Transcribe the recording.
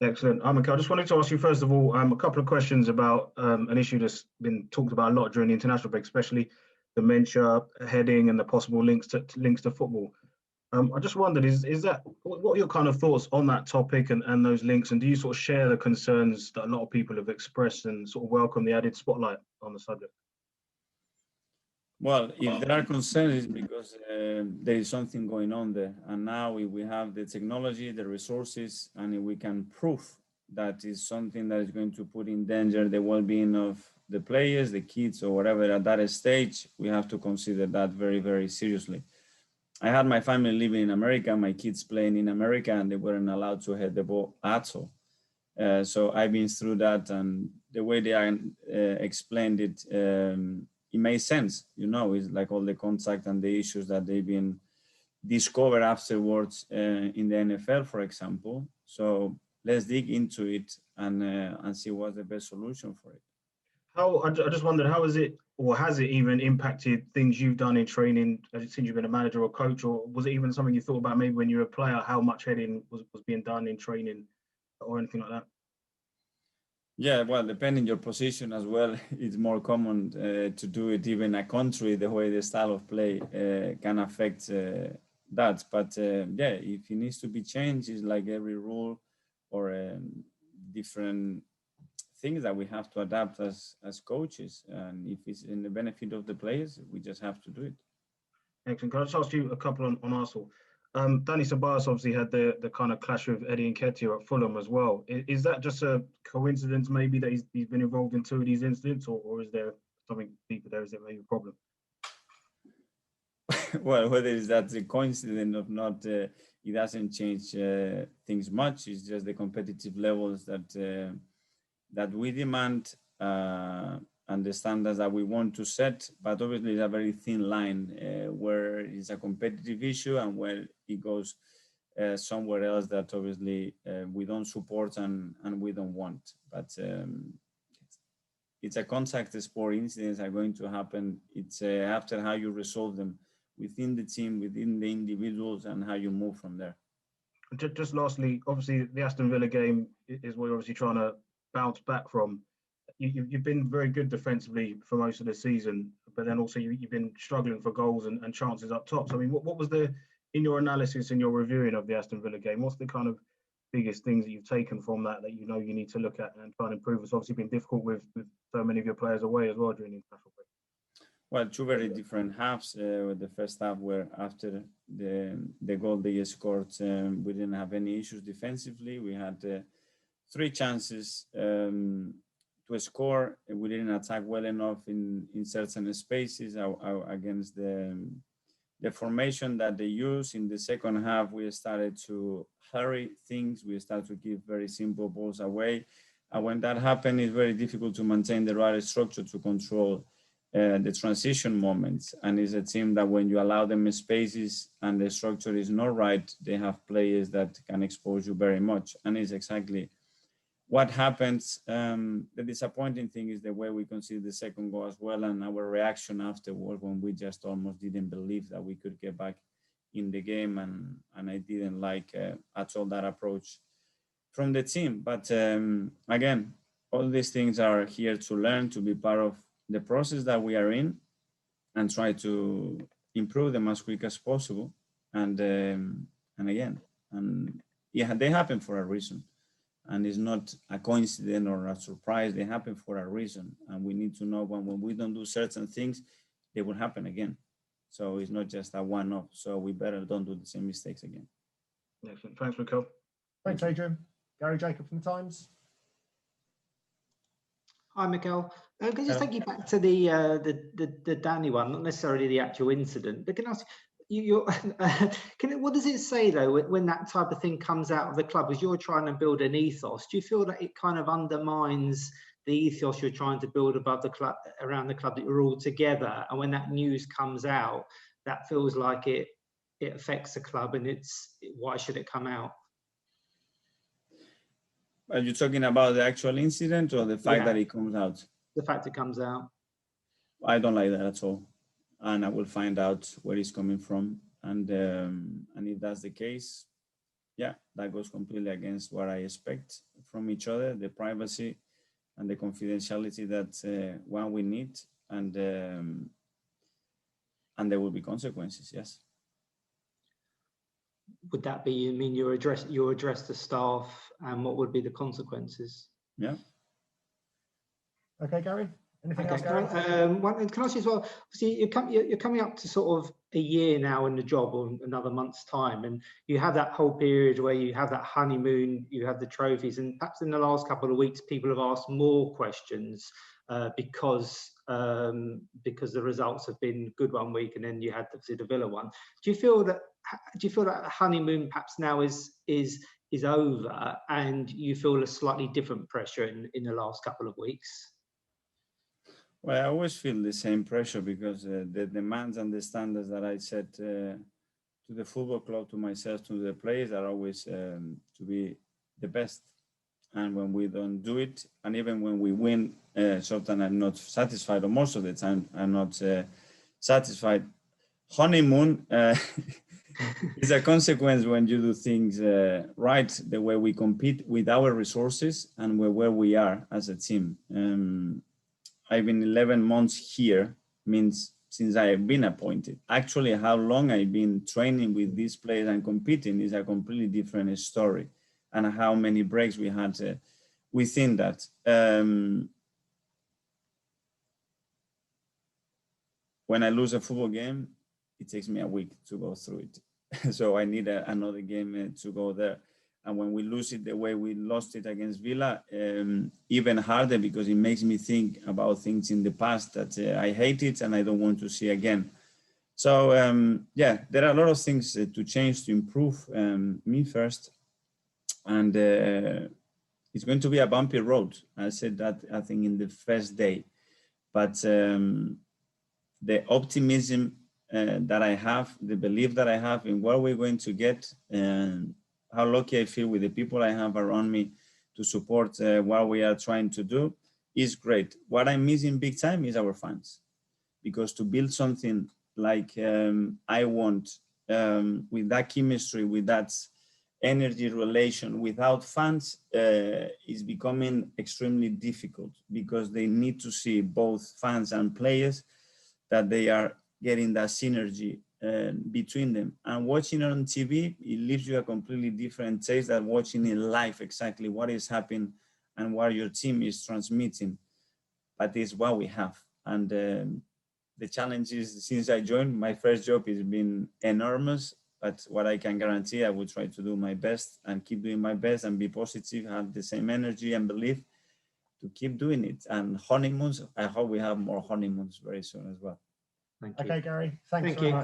Excellent. Mikel, I just wanted to ask you, first of all, a couple of questions about an issue that's been talked about a lot during the international break, especially dementia, heading, and the possible links to football. I just wondered, what are your kind of thoughts on that topic and those links? And do you sort of share the concerns that a lot of people have expressed and sort of welcome the added spotlight on the subject? Well, if there are concerns, it's because there is something going on there. And now if we have the technology, the resources, and if we can prove that is something that is going to put in danger the well-being of the players, the kids, or whatever at that stage, we have to consider that very, very seriously. I had my family living in America, my kids playing in America, and they weren't allowed to head the ball at all. So I've been through that, and the way they explained it, it made sense. It's like all the contact and the issues that they've been discovered afterwards in the NFL, for example. So let's dig into it and see what's the best solution for it. I just wondered, how is it, or has it even impacted things you've done in training since you've been a manager or coach, or was it even something you thought about maybe when you were a player, how much heading was being done in training or anything like that? Yeah, well, depending your position as well, it's more common to do it. Even a country, the way the style of play can affect that. But yeah, if it needs to be changed, it's like every rule or different things that we have to adapt as coaches. And if it's in the benefit of the players, we just have to do it. Excellent. Can I just ask you a couple on Arsenal? Danny Ceballos obviously had the kind of clash with Eddie Nketiah at Fulham as well. Is that just a coincidence maybe that he's been involved in two of these incidents, or is there something deeper there? Is there maybe a problem? Well, whether it's that a coincidence or not, it doesn't change things much. It's just the competitive levels that we demand and the standards that we want to set, but obviously it's a very thin line where it's a competitive issue and where it goes somewhere else that obviously we don't support and we don't want. But it's a contact sport. Incidents are going to happen. It's after how you resolve them within the team, within the individuals, and how you move from there. Just lastly, obviously the Aston Villa game is what you're obviously trying to bounce back from. You've been very good defensively for most of the season, but then also you've been struggling for goals and chances up top. So I mean, what was in your analysis, in your reviewing of the Aston Villa game, what's the kind of biggest things that you've taken from that you know you need to look at and try and improve? It's obviously been difficult with so many of your players away as well during the international break. Well, two very different halves. With the first half, where after the goal they scored, we didn't have any issues defensively. We had 3 chances to score. We didn't attack well enough in certain spaces against the formation that they use. In the second half, we started to hurry things. We started to give very simple balls away. And when that happened, it's very difficult to maintain the right structure to control the transition moments. And it's a team that when you allow them spaces and the structure is not right, they have players that can expose you very much. And it's exactly what happens. The disappointing thing is the way we conceded the second goal as well, and our reaction afterward when we just almost didn't believe that we could get back in the game, and I didn't like at all that approach from the team. But again, all these things are here to learn, to be part of the process that we are in, and try to improve them as quick as possible. And yeah, they happen for a reason. And it's not a coincidence or a surprise. They happen for a reason. And we need to know when we don't do certain things, they will happen again. So it's not just a one-off. So we better don't do the same mistakes again. Excellent. Thanks, Mikel. Thanks, Adrian. Gary Jacob from the Times. Hi, Mikel. Can I just take you back to the Danny one, not necessarily the actual incident, but can I ask what does it say though when that type of thing comes out of the club? As you're trying to build an ethos, do you feel that it kind of undermines the ethos you're trying to build above the club, around the club, that you're all together? And when that news comes out, that feels like it affects the club, and why should it come out? Are you talking about the actual incident or the fact that it comes out? The fact it comes out. I don't like that at all. And I will find out where it's coming from. And if that's the case, yeah, that goes completely against what I expect from each other, the privacy and the confidentiality that one we need, and there will be consequences. Yes. Would that be, you mean you address the staff, and what would be the consequences? Yeah. Okay, Gary. Anything else, Okay, Gary? can I ask you as well? See, you're coming up to sort of a year now in the job, or another month's time, and you have that whole period where you have that honeymoon, you have the trophies, and perhaps in the last couple of weeks, people have asked more questions because the results have been good one week, and then you had the Villa one. Do you feel that honeymoon perhaps now is over, and you feel a slightly different pressure in the last couple of weeks? Well, I always feel the same pressure because the demands and the standards that I set to the football club, to myself, to the players are always to be the best. And when we don't do it, and even when we win, sometimes I'm not satisfied, or most of the time I'm not satisfied. Honeymoon is a consequence when you do things right, the way we compete with our resources and where we are as a team. I've been 11 months here, means since I have been appointed. Actually, how long I've been training with these players and competing is a completely different story, and how many breaks we had within that. When I lose a football game, it takes me a week to go through it. So I need another game to go there. And when we lose it the way we lost it against Villa, even harder, because it makes me think about things in the past that I hated and I don't want to see again. So yeah, there are a lot of things to change, to improve me first. And it's going to be a bumpy road. I said that, I think, in the first day. But the optimism that I have, the belief that I have in what we're going to get, and how lucky I feel with the people I have around me to support what we are trying to do, is great. What I'm missing big time is our fans, because to build something like I want, with that chemistry, with that energy relation, without fans, is becoming extremely difficult, because they need to see, both fans and players, that they are getting that synergy between them. And watching it on TV, it leaves you a completely different taste than watching in live exactly what is happening and what your team is transmitting. But it's what we have. And the challenges since I joined, my first job has been enormous, but what I can guarantee, I will try to do my best and keep doing my best and be positive, have the same energy and belief to keep doing it. And honeymoons, I hope we have more honeymoons very soon as well. Thank you. Okay, Gary, thanks Thank very you. much.